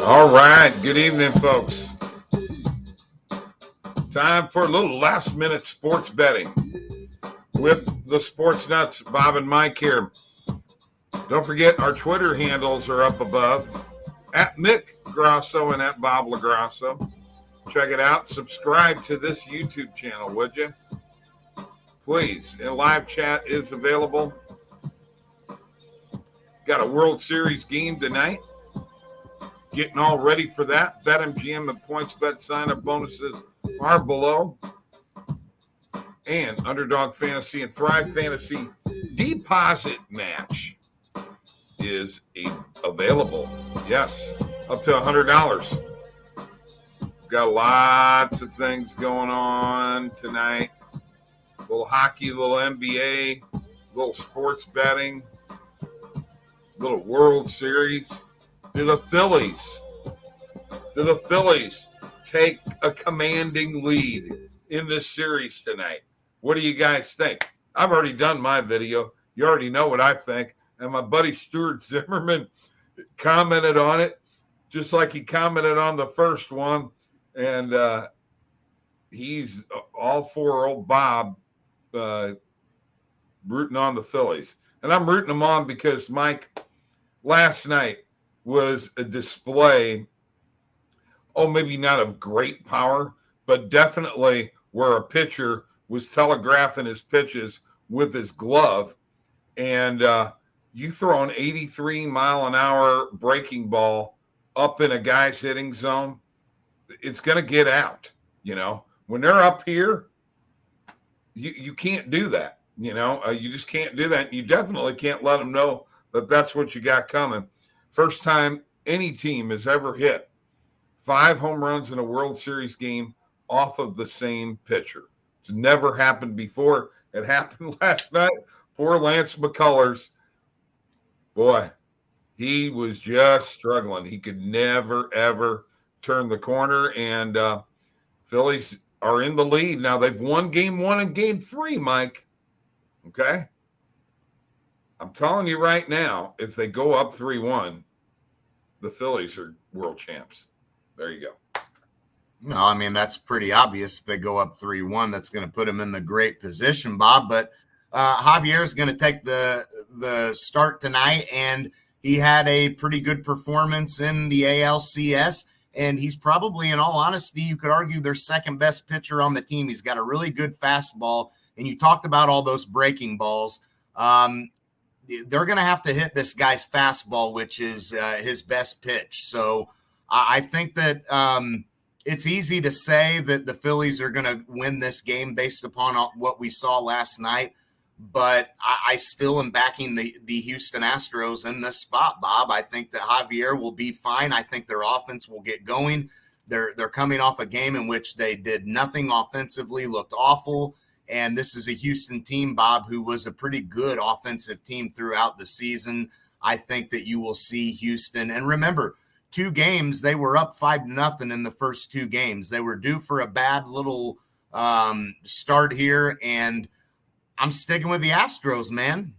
All right. Good evening, folks. Time for a little last-minute sports betting with the Sports Nuts, Bob and Mike here. Don't forget, our Twitter handles are up above, at Mick Grasso and at Bob LaGrasso. Check it out. Subscribe to this YouTube channel, would you? Please. And live chat is available. Got a World Series game tonight. Getting all ready for that. BetMGM and PointsBet sign-up bonuses are below. And Underdog Fantasy and Thrive Fantasy deposit match is available. Yes, up to $100. Got lots of things going on tonight. A little hockey, a little NBA, a little sports betting, a little World Series. Do the Phillies take a commanding lead in this series tonight? What do you guys think? I've already done my video. You already know what I think. And my buddy Stuart Zimmerman commented on it, just like he commented on the first one. And he's all for old Bob rooting on the Phillies. And I'm rooting them on because, Mike, last night was a display, maybe not of great power, but definitely where a pitcher was telegraphing his pitches with his glove. And you throw an 83-mile-an-hour breaking ball up in a guy's hitting zone, it's going to get out. You know, when they're up here, you can't do that. You know, you just can't do that. You definitely can't let them know that that's what you got coming. First time any team has ever hit 5 home runs in a World Series game off of the same pitcher. It's never happened before. It happened last night. Poor Lance McCullers. Boy, he was just struggling. He could never, ever turn the corner. And Phillies are in the lead. Now, they've won game 1 and game 3, Mike. Okay? I'm telling you right now, if they go up 3-1, the Phillies are world champs. There you go. No, I mean, that's pretty obvious. If they go up 3-1, that's going to put them in the great position, Bob. But Javier is going to take the start tonight, and he had a pretty good performance in the ALCS, and he's probably, in all honesty, you could argue their second-best pitcher on the team. He's got a really good fastball, and you talked about all those breaking balls. They're going to have to hit this guy's fastball, which is his best pitch. So I think that it's easy to say that the Phillies are going to win this game based upon what we saw last night. But I still am backing the Houston Astros in this spot, Bob. I think that Javier will be fine. I think their offense will get going. They're coming off a game in which they did nothing offensively, looked awful. And this is a Houston team, Bob, who was a pretty good offensive team throughout the season. I think that you will see Houston. And remember, 2 games, they were up 5-0 in the first 2 games. They were due for a bad little start here, and I'm sticking with the Astros, man.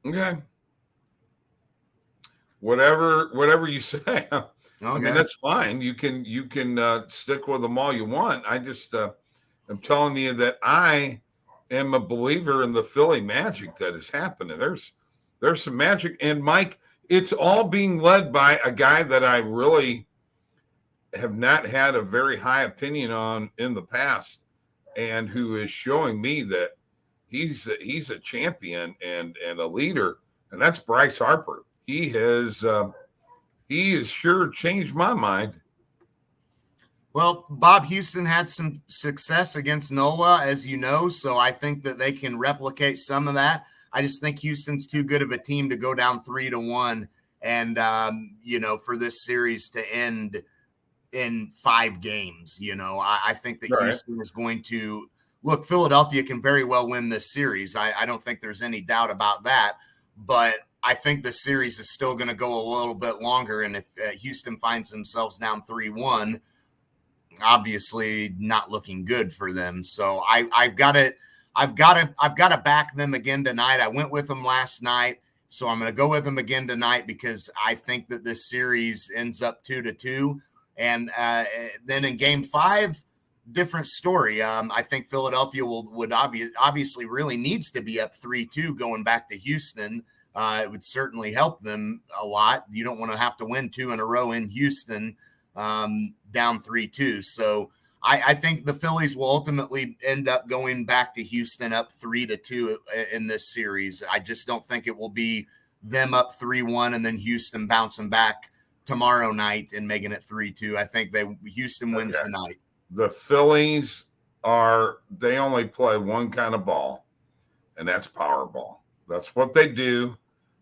Okay. Whatever you say. Okay. I mean, that's fine. You can stick with them all you want. I just I'm telling you that I am a believer in the Philly magic that is happening. There's some magic. And, Mike, it's all being led by a guy that I really have not had a very high opinion on in the past, and who is showing me that he's a champion and a leader, and that's Bryce Harper. He has sure changed my mind. Well, Bob, Houston had some success against Nola, as you know, so I think that they can replicate some of that. I just think Houston's too good of a team to go down 3-1 and, for this series to end in 5 games. I think that Houston is going to look. Philadelphia can very well win this series. I don't think there's any doubt about that, but I think the series is still going to go a little bit longer. And if Houston finds themselves down 3-1, obviously not looking good for them. So I've got to back them again tonight. I went with them last night, So I'm going to go with them again tonight because I think that this series ends up 2-2. And then in game 5, different story. I think Philadelphia would obviously really needs to be up 3-2 going back to Houston. It would certainly help them a lot. You don't want to have to win 2 in a row in Houston down 3-2. So I think the Phillies will ultimately end up going back to Houston up 3-2 in this series. I just don't think it will be them up 3-1 and then Houston bouncing back tomorrow night and making it 3-2. I think Houston wins tonight. The Phillies they only play one kind of ball, and that's power ball. That's what they do.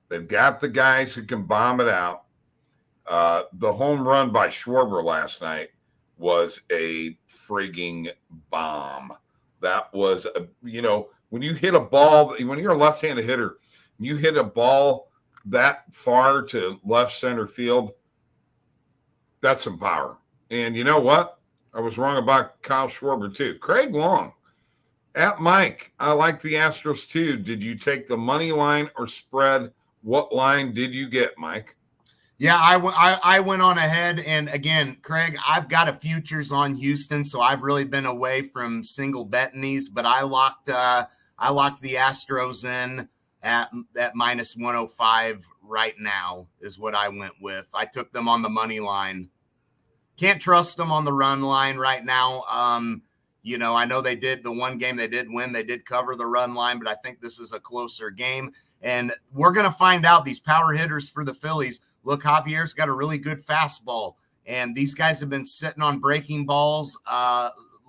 They've got the guys who can bomb it out. The home run by Schwarber last night was a frigging bomb. That was, when you hit a ball, when you're a left-handed hitter, you hit a ball that far to left center field, that's some power. And you know what? I was wrong about Kyle Schwarber too. Craig Long at Mike, I like the Astros too. Did you take the money line or spread? What line did you get, Mike? Yeah, I went on ahead, and again, Craig, I've got a futures on Houston, so I've really been away from single betting these, but I locked the Astros in at minus 105 right now is what I went with. I took them on the money line. Can't trust them on the run line right now. I know they did the one game they did win. They did cover the run line, but I think this is a closer game, and we're going to find out these power hitters for the Phillies. Look, Javier's got a really good fastball, and these guys have been sitting on breaking balls.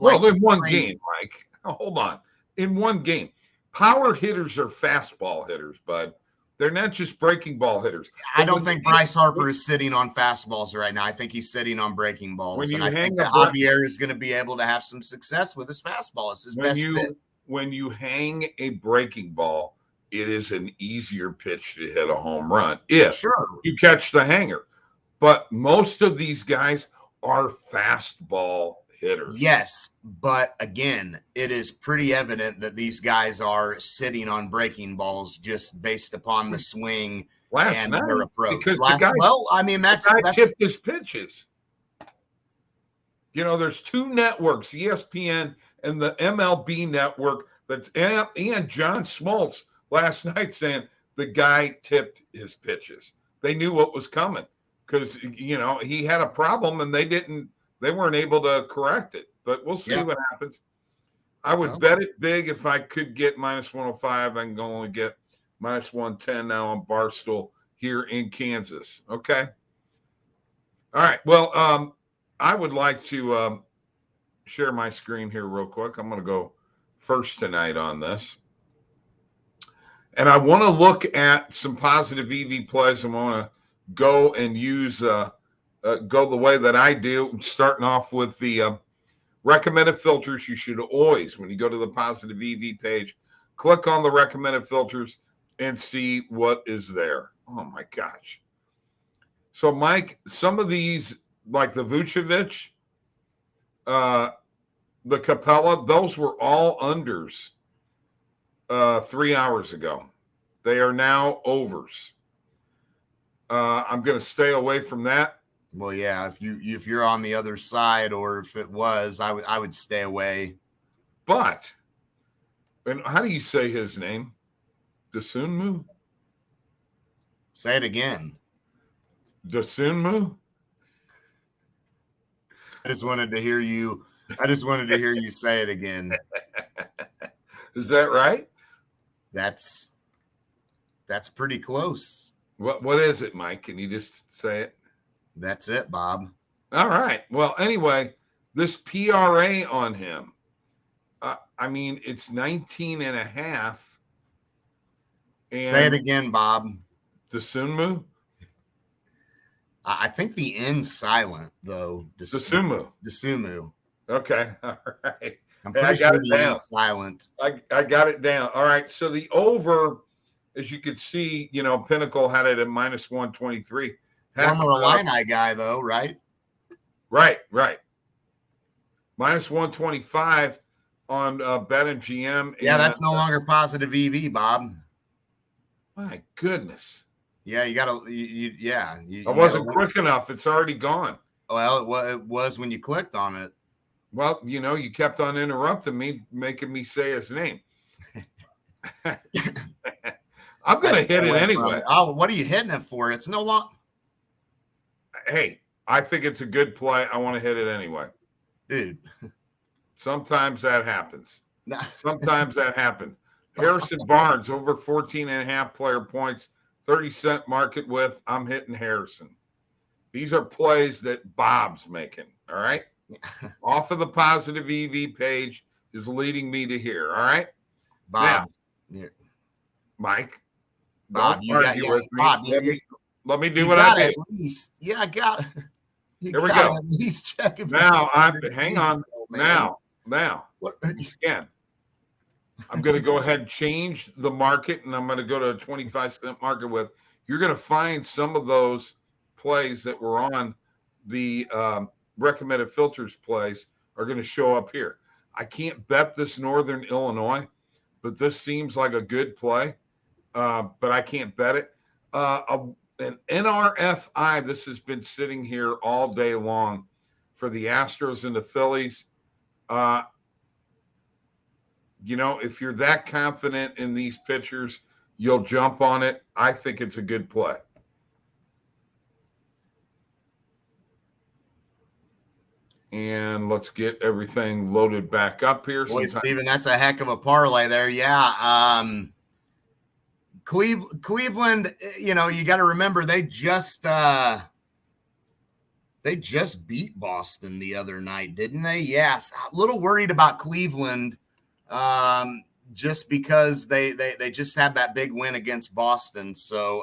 In one game, Mike. Hold on. In one game. Power hitters are fastball hitters, bud. They're not just breaking ball hitters. I don't think Bryce Harper is sitting on fastballs right now. I think he's sitting on breaking balls. And I think that Javier is going to be able to have some success with his fastball. It's his best fit. When you hang a breaking ball, it is an easier pitch to hit a home run if you catch the hanger. But most of these guys are fastball hitters. Yes, but again, it is pretty evident that these guys are sitting on breaking balls just based upon the swing and their approach. Because the guy tipped his pitches. There's 2 networks, ESPN and the MLB network, and John Smoltz last night saying the guy tipped his pitches. They knew what was coming because, he had a problem and they weren't able to correct it. But we'll see what happens. I would bet it big if I could get minus 105. I can only get minus 110 now on Barstool here in Kansas. Okay. All right. Well, I would like to share my screen here real quick. I'm going to go first tonight on this. And I want to look at some positive EV plays. I want to go and use go the way that I do, starting off with the recommended filters. You should always, when you go to the positive EV page, click on the recommended filters and see what is there. Oh, my gosh. So, Mike, some of these, like the Vucevic, the Capella, those were all unders 3 hours ago. They are now overs. I'm going to stay away from that. Well, yeah, if you're on the other side, or if it was, I would stay away. But, and how do you say his name? Dosunmu? Say it again. Dosunmu? I just wanted to hear you say it again. Is that right? That's pretty close. What is it, Mike? Can you just say it? That's it, Bob. All right. Well, anyway, this PRA on him, it's 19.5. Say it again, Bob. Dosunmu? I think the N's silent, though. Dosunmu. Okay. All right. I'm pretty sure the N's silent. I got it down. All right. So the over, as you could see, Pinnacle had it at minus 123. Former Illini guy, though, right? Right. Minus 125 on BetMGM. Yeah, that's no longer positive EV, Bob. My goodness. Yeah, you gotta. I wasn't quick enough. It's already gone. Well, it was when you clicked on it. Well, you kept on interrupting me, making me say his name. I'm going to hit it anyway. Oh, what are you hitting it for? It's no long. Hey, I think it's a good play. I want to hit it anyway. Dude. Sometimes that happens. Sometimes that happens. Harrison Barnes, over 14.5 player points, 30-cent market width. I'm hitting Harrison. These are plays that Bob's making, all right? Off of the positive EV page is leading me to here, all right? Bob. Now, Mike, Bob, let me do what I did. I got it. Here we go. At least check now, hang on. Now, again, I'm going to go ahead and change the market, and I'm going to go to a 25-cent market width. You're going to find some of those plays that were on the recommended filters plays are going to show up here. I can't bet this Northern Illinois, but this seems like a good play, but I can't bet it. An NRFI, this has been sitting here all day long for the Astros and the Phillies. If you're that confident in these pitchers, you'll jump on it. I think it's a good play. And let's get everything loaded back up here. Boy, Steven, that's a heck of a parlay there. Yeah. Cleveland, you got to remember they just beat Boston the other night, didn't they? Yes. A little worried about Cleveland just because they just had that big win against Boston. So,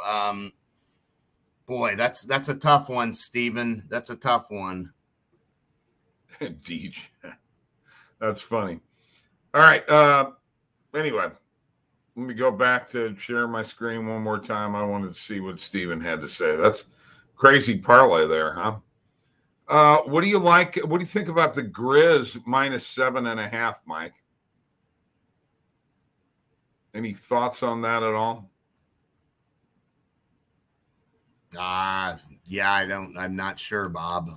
boy, that's a tough one, Steven. That's a tough one. Deej. That's funny. All right. Anyway, let me go back to share my screen one more time. I wanted to see what Steven had to say. That's crazy parlay there, huh? What do you like? What do you think about the Grizz minus 7.5, Mike? Any thoughts on that at all? Yeah, I'm not sure, Bob.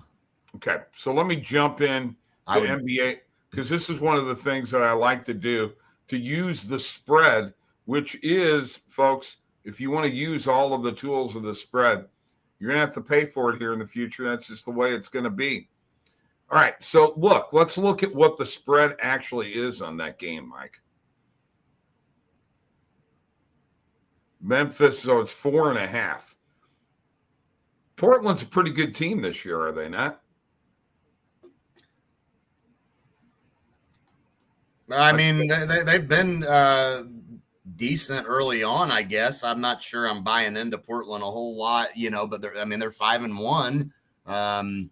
Okay, so let me jump in to NBA, because this is one of the things that I like to do, to use the spread, which is, folks, if you want to use all of the tools of the spread, you're going to have to pay for it here in the future. That's just the way it's going to be. All right, so let's look at what the spread actually is on that game, Mike. Memphis, so it's 4.5. Portland's a pretty good team this year, are they not? I mean, they've been decent early on, I guess. I'm not sure I'm buying into Portland a whole lot, but they're 5-1. I'm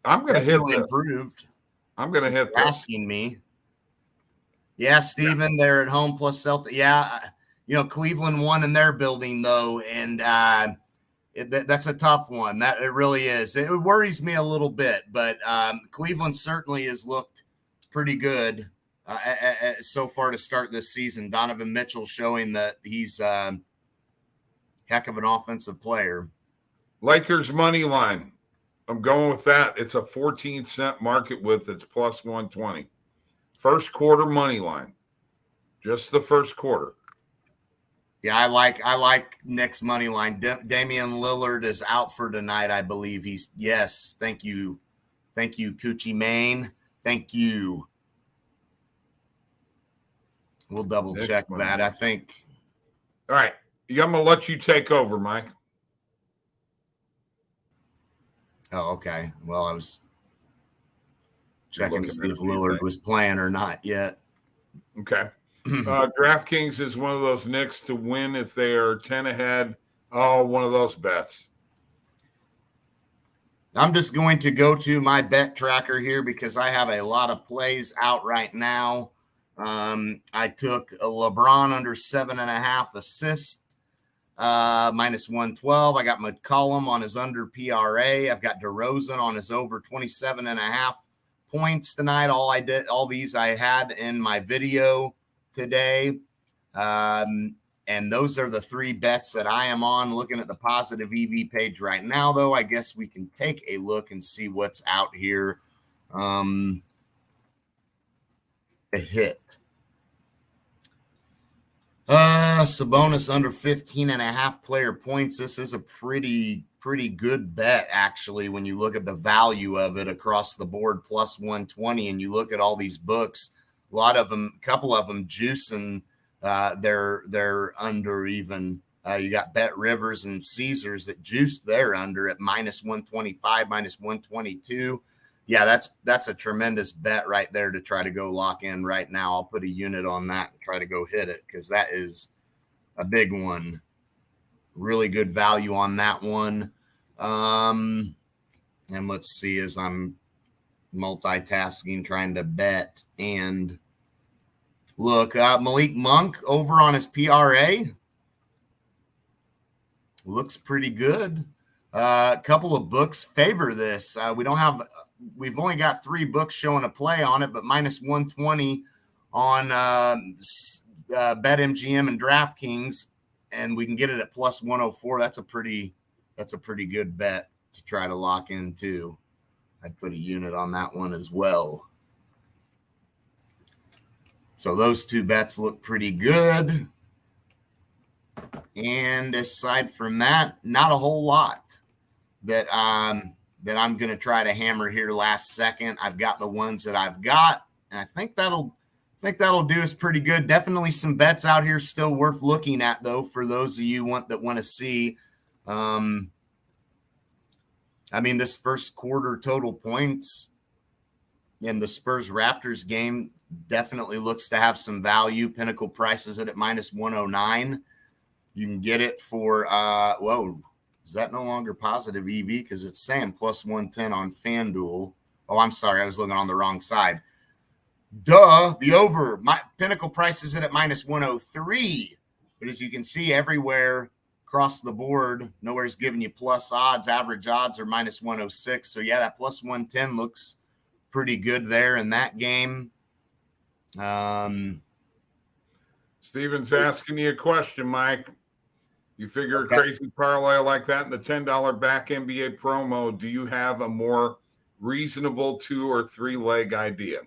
going to hit improved. I'm going to hit asking me. Yeah, Steven, they're at home plus Celtic. Yeah, Cleveland won in their building though, and that's a tough one. That it really is. It worries me a little bit, but Cleveland certainly has looked pretty good so far to start this season. Donovan Mitchell showing that he's heck of an offensive player. Lakers money line. I'm going with that. It's a 14-cent market width. It's plus 120. First quarter money line. Just the first quarter. Yeah, I like Nick's money line. Damian Lillard is out for tonight, I believe. Yes. Thank you, Coochie Maine. Thank you. We'll double check that. I think. All right, I'm gonna let you take over, Mike. Oh, okay. Well, I was checking to see if Lillard was playing or not yet. Okay. DraftKings is one of those Knicks to win if they are 10 ahead. Oh, one of those bets. I'm just going to go to my bet tracker here because I have a lot of plays out right now. I took a LeBron under 7.5 assists, minus 112. I got McCollum on his under PRA. I've got DeRozan on his over 27.5 points tonight. All these I had in my video today. And those are the 3 bets that I am on. Looking at the positive EV page right now, though, I guess we can take a look and see what's out here. A hit. Sabonis under 15.5 player points. This is a pretty good bet, actually, when you look at the value of it across the board, plus 120, and you look at all these books, a couple of them juicing they're under even. You got Bet Rivers and Caesars that juiced their under at minus 125, minus 122. Yeah, that's a tremendous bet right there to try to go lock in right now. I'll put a unit on that and try to go hit it because that is a big one. Really good value on that one. And let's see, as I'm multitasking, trying to bet and look, Malik Monk over on his PRA looks pretty good. A couple of books favor this. We've only got 3 books showing a play on it, but minus 120 on BetMGM and DraftKings, and we can get it at plus 104. That's a pretty good bet to try to lock in too. I'd put a unit on that one as well. So those 2 bets look pretty good. And aside from that, not a whole lot that I'm going to try to hammer here last second. I've got the ones that I've got, and I think that'll do us pretty good. Definitely some bets out here still worth looking at, though, for those of you that want to see. This first quarter total points in the Spurs-Raptors game definitely looks to have some value. Pinnacle prices it at minus 109. You can get it for, is that no longer positive EV? Because it's saying plus 110 on FanDuel. Oh, I'm sorry. I was looking on the wrong side. Duh, the over. My Pinnacle prices it at minus 103. But as you can see, everywhere across the board, nowhere's giving you plus odds. Average odds are minus 106. So, yeah, that plus 110 looks pretty good there in that game. Steven's asking you a question, Mike. You figure Okay. A crazy parlay like that in the $10 back NBA promo, do you have a more reasonable 2 or 3 leg idea?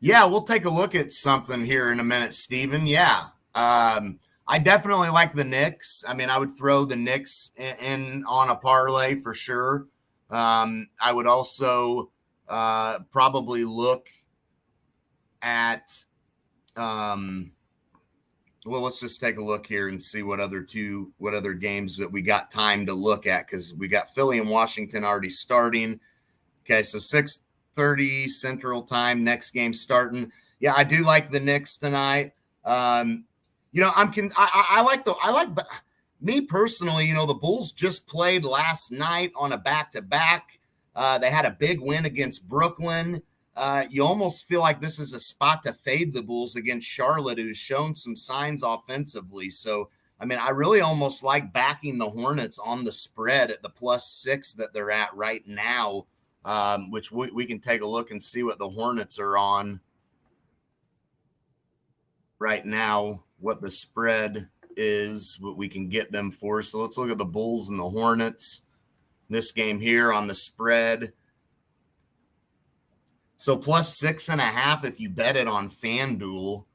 Yeah, we'll take a look at something here in a minute, Steven. Yeah. I definitely like the Knicks. I would throw the Knicks in on a parlay for sure. I would also probably look at let's just take a look here and see what other games that we got time to look at, because we got Philly and Washington already starting. Okay, so 6:30 Central Time, next game starting. Yeah, I do like the Knicks tonight. Me personally, the Bulls just played last night on a back-to-back. They had a big win against Brooklyn. You almost feel like this is a spot to fade the Bulls against Charlotte, who's shown some signs offensively. So, I really almost like backing the Hornets on the spread at the +6 that they're at right now, which we can take a look and see what the Hornets are on right now, what the spread is, what we can get them for. So let's look at the Bulls and the Hornets. This game here on the spread. So +6.5 if you bet it on FanDuel,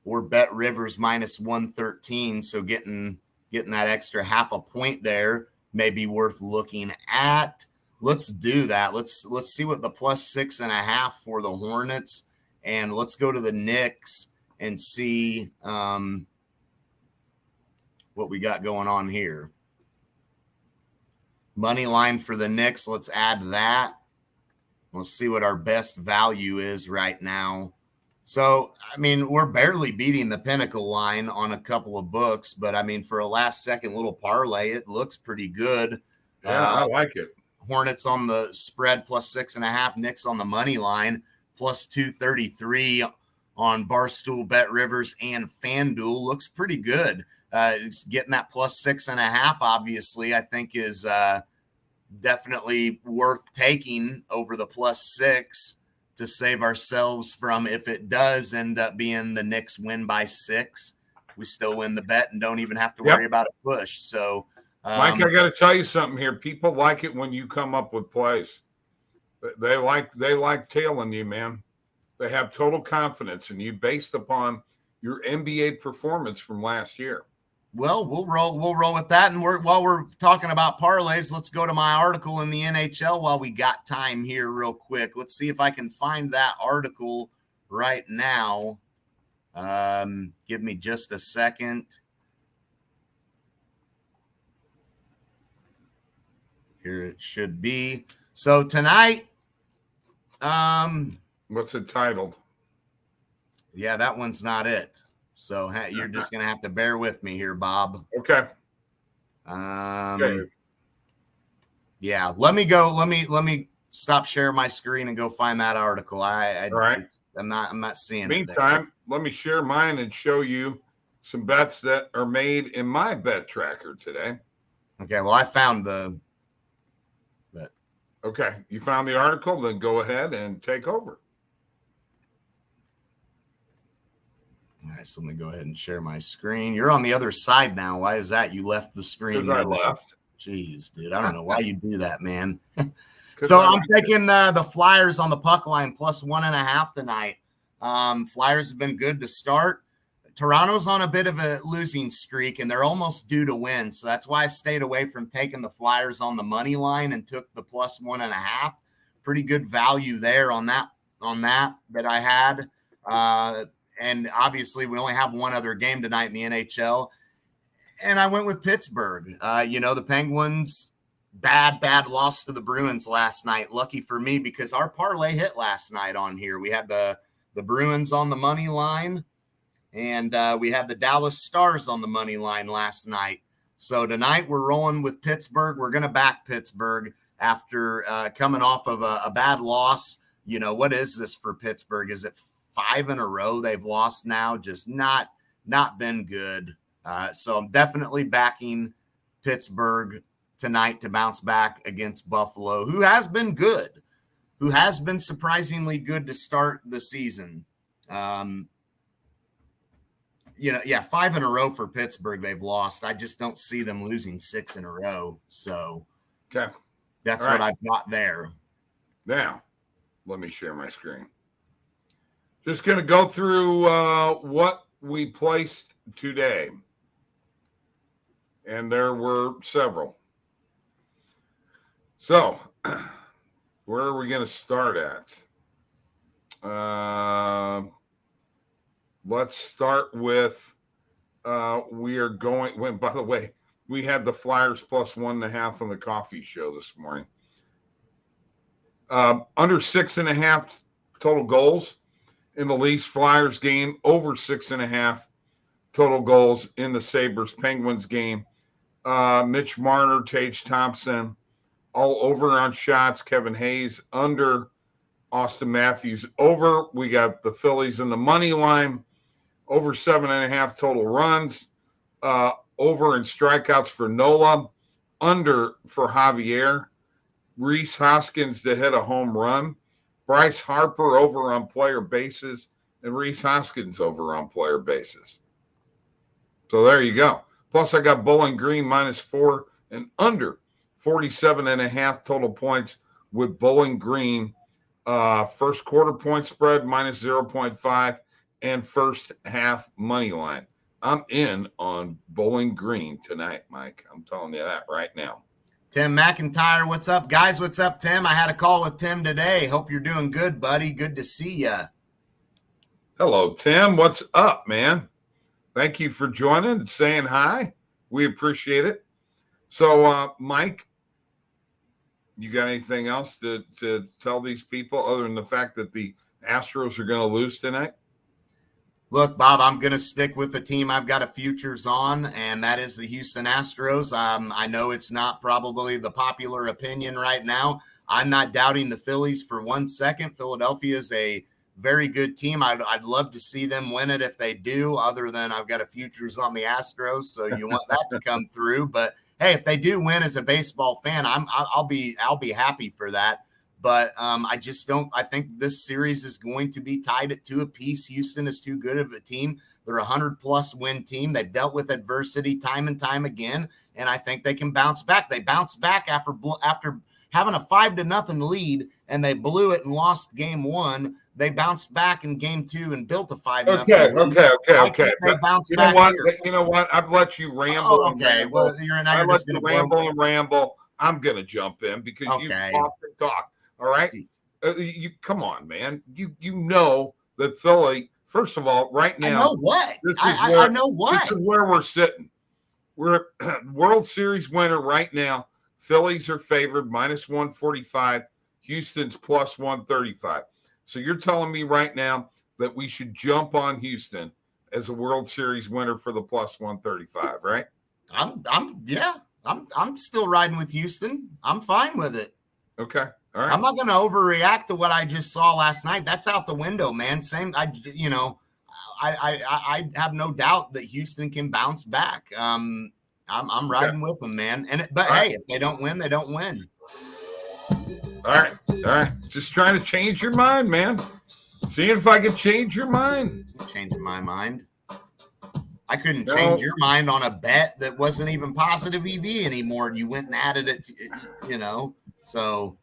or Bet Rivers minus 113. So getting that extra half a point there may be worth looking at. Let's do that. Let's see what the +6.5 for the Hornets, and let's go to the Knicks and see what we got going on here. Money line for the Knicks, let's add that. We'll see what our best value is right now. So, we're barely beating the Pinnacle line on a couple of books, but, for a last-second little parlay, it looks pretty good. Yeah, I like it. Hornets on the spread +6.5, Knicks on the money line +233 on Barstool, Bet Rivers, and FanDuel. Looks pretty good. It's getting that +6.5, obviously, I think is definitely worth taking over the +6. to save ourselves from, if it does end up being the Knicks win by 6, we still win the bet and don't even have to worry about a push. So, Mike, I got to tell you something here. People like it when you come up with plays. They like tailing you, man. They have total confidence in you based upon your NBA performance from last year. Well, we'll roll with that. And while we're talking about parlays, let's go to my article in the NHL while we got time here real quick. Let's see if I can find that article right now. Give me just a second. Here it should be. So tonight, what's it titled? Yeah, that one's not it. So you're just going to have to bear with me here, Bob. Okay. Okay. Yeah, let me stop sharing my screen and go find that article. All right. I'm not seeing Meantime, it. let me share mine and show you some bets that are made in my bet tracker today. Okay, well, I found the bet. Okay, you found the article, then go ahead and take over. All right, so let me go ahead and share my screen. You're on the other side now. Why is that? You left the screen. Because I left. Jeez, dude. I don't know why you do that, man. So I'm taking the Flyers on the puck line plus 1.5 tonight. Flyers have been good to start. Toronto's on a bit of a losing streak, and they're almost due to win. So that's why I stayed away from taking the Flyers on the money line and took the plus 1.5. Pretty good value there on that I had. And obviously, we only have one other game tonight in the NHL. And I went with Pittsburgh. The Penguins, bad loss to the Bruins last night. Lucky for me, because our parlay hit last night on here. We had the Bruins on the money line, and we had the Dallas Stars on the money line last night. So tonight we're rolling with Pittsburgh. We're going to back Pittsburgh after coming off of a bad loss. What is this for Pittsburgh? Is it 5 in a row they've lost now? Just not been good. So I'm definitely backing Pittsburgh tonight to bounce back against Buffalo, who has been good, who has been surprisingly good to start the season. 5 in a row for Pittsburgh they've lost. I just don't see them losing 6 in a row. So okay, that's what I've got there. Now, let me share my screen. Just going to go through what we placed today. And there were several. So, where are we going to start at? Let's start with, by the way, we had the Flyers plus 1.5 on the coffee show this morning. Under 6.5 total goals in the Leafs Flyers game, over 6.5 total goals in the Sabres Penguins game. Mitch Marner, Tage Thompson, all over on shots. Kevin Hayes under. Austin Matthews over. We got the Phillies in the money line. Over 7.5 total runs. Over in strikeouts for Nola. Under for Javier. Rhys Hoskins to hit a home run. Bryce Harper over on player bases. And Rhys Hoskins over on player bases. So there you go. Plus, I got Bowling Green -4 and under 47.5 total points with Bowling Green. First quarter point spread -0.5 and first half money line. I'm in on Bowling Green tonight, Mike. I'm telling you that right now. Tim McIntyre, what's up, guys? What's up, Tim? I had a call with Tim today. Hope you're doing good, buddy. Good to see you. Hello, Tim. What's up, man? Thank you for joining and saying hi. We appreciate it. So, Mike, you got anything else to tell these people other than the fact that the Astros are going to lose tonight? Look, Bob, I'm going to stick with the team I've got a futures on, and that is the Houston Astros. I know it's not probably the popular opinion right now. I'm not doubting the Phillies for 1 second. Philadelphia is a very good team. I'd love to see them win it if they do, other than I've got a futures on the Astros, so you want that to come through. But hey, if they do win as a baseball fan, I'll be happy for that. But I just don't. I think this series is going to be tied at 2 apiece. Houston is too good of a team. They're a 100-plus win team. They've dealt with adversity time and time again, and I think they can bounce back. They bounced back after having a 5-0 lead, and they blew it and lost game 1. They bounced back in game 2 and built a 5-0 lead. Okay. They bounced you back know what? Here. You know what? I've let you ramble. Oh, okay. Well, you're let you ramble and ramble. I'm gonna jump in because you talk and talk. All right. You come on, man. You know that Philly. First of all, right now, I know what. I know what. This is where we're sitting. We're World Series winner right now. Phillies are favored -145. Houston's +135. So you're telling me right now that we should jump on Houston as a World Series winner for the +135, right? I'm still riding with Houston. I'm fine with it. Okay. All right. I'm not going to overreact to what I just saw last night. That's out the window, man. I have no doubt that Houston can bounce back. I'm riding with them, man. Hey, if they don't win, they don't win. All right. Just trying to change your mind, man. Seeing if I can change your mind. Changing my mind. I couldn't change your mind on a bet that wasn't even positive EV anymore, and you went and added it, so.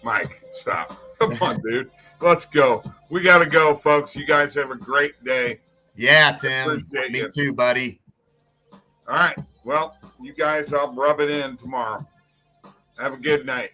Mike, stop. Come on, dude. Let's go. We got to go, folks. You guys have a great day. Yeah, Tim. Me too, buddy. All right. Well, you guys, I'll rub it in tomorrow. Have a good night.